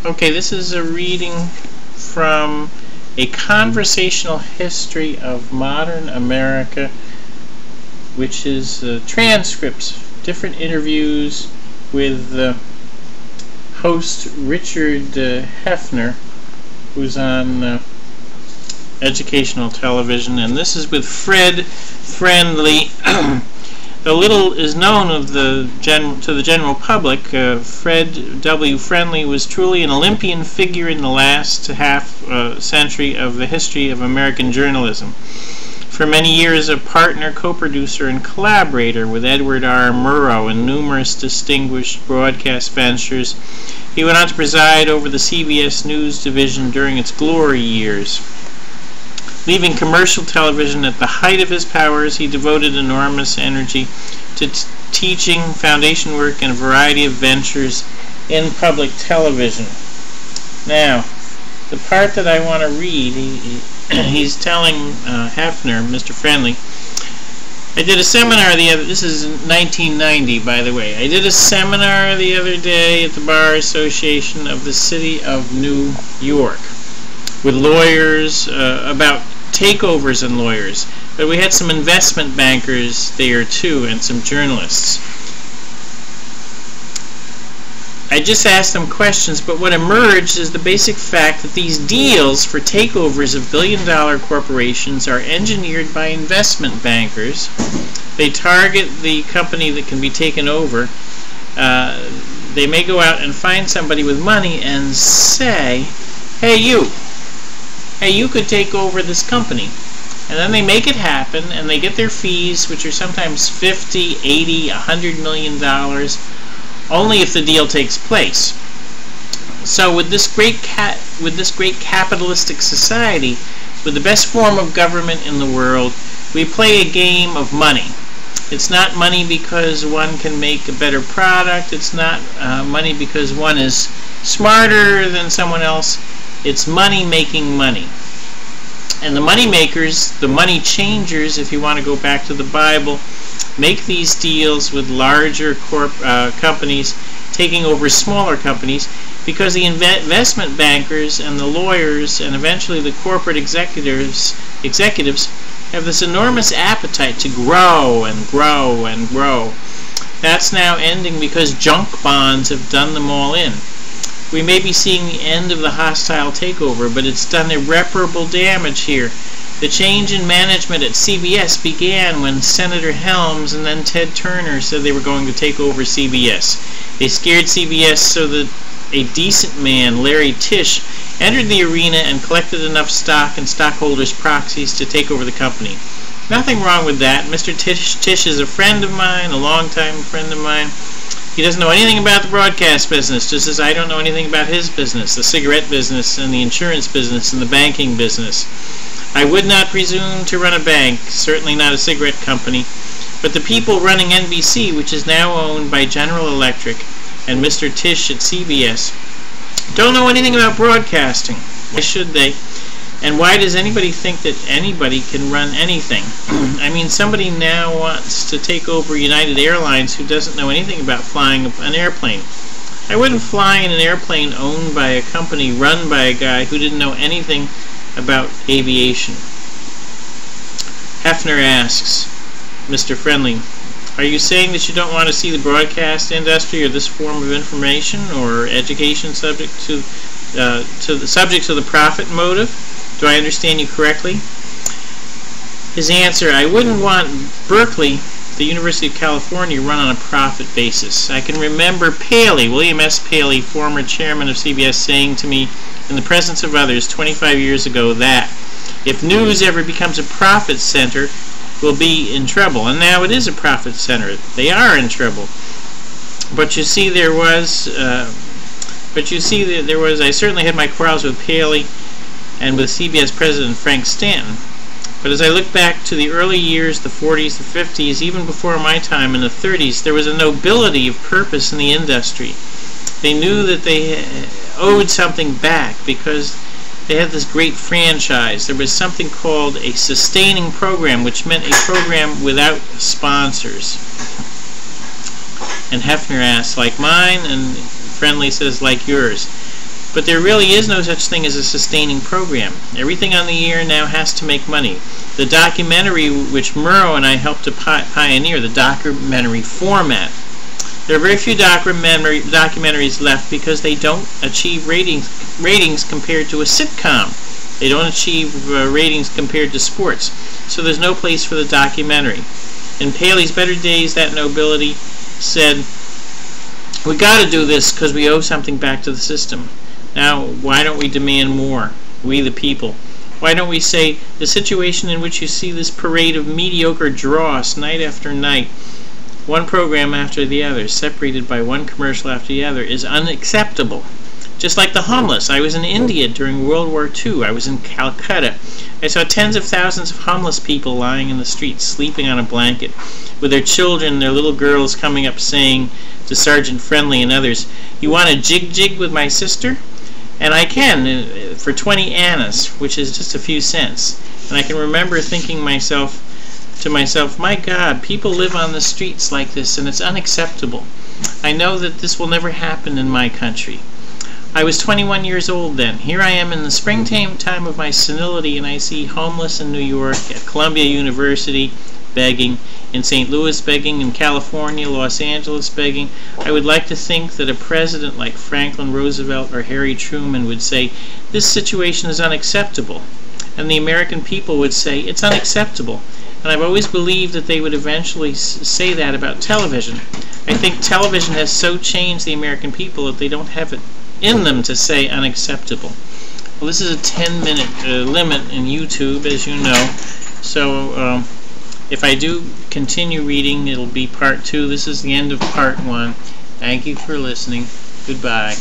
Okay, this is a reading from A Conversational History of Modern America, which is transcripts, different interviews with host Richard Heffner, who's on educational television, and this is with Fred Friendly. Though little is known of to the general public, Fred W. Friendly was truly an Olympian figure in the last half century of the history of American journalism. For many years a partner, co-producer, and collaborator with Edward R. Murrow in numerous distinguished broadcast ventures, he went on to preside over the CBS News division during its glory years. Leaving commercial television at the height of his powers, he devoted enormous energy to teaching, foundation work, and a variety of ventures in public television. Now, the part that I want to read, he's telling Heffner, Mr. Friendly, I did a seminar this is 1990, by the way. I did a seminar the other day at the Bar Association of the City of New York with lawyers about takeovers and lawyers, but we had some investment bankers there too and some journalists. I just asked them questions, but what emerged is the basic fact that these deals for takeovers of billion-dollar corporations are engineered by investment bankers. They target the company that can be taken over. They may go out and find somebody with money and say, hey you could take over this company. And then they make it happen, and they get their fees, which are sometimes $50, $80, $100 million, only if the deal takes place. So with this great capitalistic society, with the best form of government in the world, we play a game of money. It's not money because one can make a better product. It's not money because one is smarter than someone else. It's money making money. And the money makers, the money changers, if you want to go back to the Bible, make these deals with larger companies taking over smaller companies, because the investment bankers and the lawyers and eventually the corporate executives have this enormous appetite to grow and grow and grow. That's now ending because junk bonds have done them all in. We may be seeing the end of the hostile takeover, but it's done irreparable damage here. The change in management at CBS began when Senator Helms and then Ted Turner said they were going to take over CBS. They scared CBS so that a decent man, Larry Tisch, entered the arena and collected enough stock and stockholders' proxies to take over the company. Nothing wrong with that. Mr. Tisch is a friend of mine, a longtime friend of mine. He doesn't know anything about the broadcast business, just as I don't know anything about his business, the cigarette business and the insurance business and the banking business. I would not presume to run a bank, certainly not a cigarette company, but the people running NBC, which is now owned by General Electric, and Mr. Tisch at CBS, don't know anything about broadcasting. Why should they? And why does anybody think that anybody can run anything? I mean, somebody now wants to take over United Airlines who doesn't know anything about flying an airplane. I wouldn't fly in an airplane owned by a company run by a guy who didn't know anything about aviation. Heffner asks, Mr. Friendly, are you saying that you don't want to see the broadcast industry or this form of information or education subject to the profit motive? Do I understand you correctly? His answer, I wouldn't want Berkeley, the University of California, run on a profit basis. I can remember Paley, William S. Paley, former chairman of CBS, saying to me in the presence of others 25 years ago that if news ever becomes a profit center, we'll be in trouble. And now it is a profit center. They are in trouble. But you see, I certainly had my quarrels with Paley and with CBS President Frank Stanton. But as I look back to the early years, the 40s, the 50s, even before my time in the 30s, there was a nobility of purpose in the industry. They knew that they owed something back because they had this great franchise. There was something called a sustaining program, which meant a program without sponsors. And Heffner asks, like mine? And Friendly says, like yours. But there really is no such thing as a sustaining program. Everything on the air now has to make money. The documentary which Murrow and I helped to pioneer, the documentary format, there are very few documentaries left because they don't achieve ratings compared to a sitcom. They don't achieve ratings compared to sports. So there's no place for the documentary. In Paley's better days, that nobility said, "We got to do this because we owe something back to the system. Now, why don't we demand more, we the people? Why don't we say, the situation in which you see this parade of mediocre dross night after night, one program after the other, separated by one commercial after the other, is unacceptable. Just like the homeless. I was in India during World War II. I was in Calcutta. I saw tens of thousands of homeless people lying in the streets, sleeping on a blanket, with their children, their little girls coming up saying to Sergeant Friendly and others, 'You want to jig with my sister?' And I can, for 20 annas, which is just a few cents. And I can remember thinking to myself, my God, people live on the streets like this, and it's unacceptable. I know that this will never happen in my country. I was 21 years old then. Here I am in the springtime of my senility, and I see homeless in New York, at Columbia University, begging, in St. Louis begging, in California, Los Angeles begging. I would like to think that a president like Franklin Roosevelt or Harry Truman would say, this situation is unacceptable. And the American people would say, it's unacceptable. And I've always believed that they would eventually say that about television. I think television has so changed the American people that they don't have it in them to say unacceptable. Well, this is a 10-minute limit in YouTube, as you know. So if I do continue reading, it'll be part 2. This is the end of part 1. Thank you for listening. Goodbye.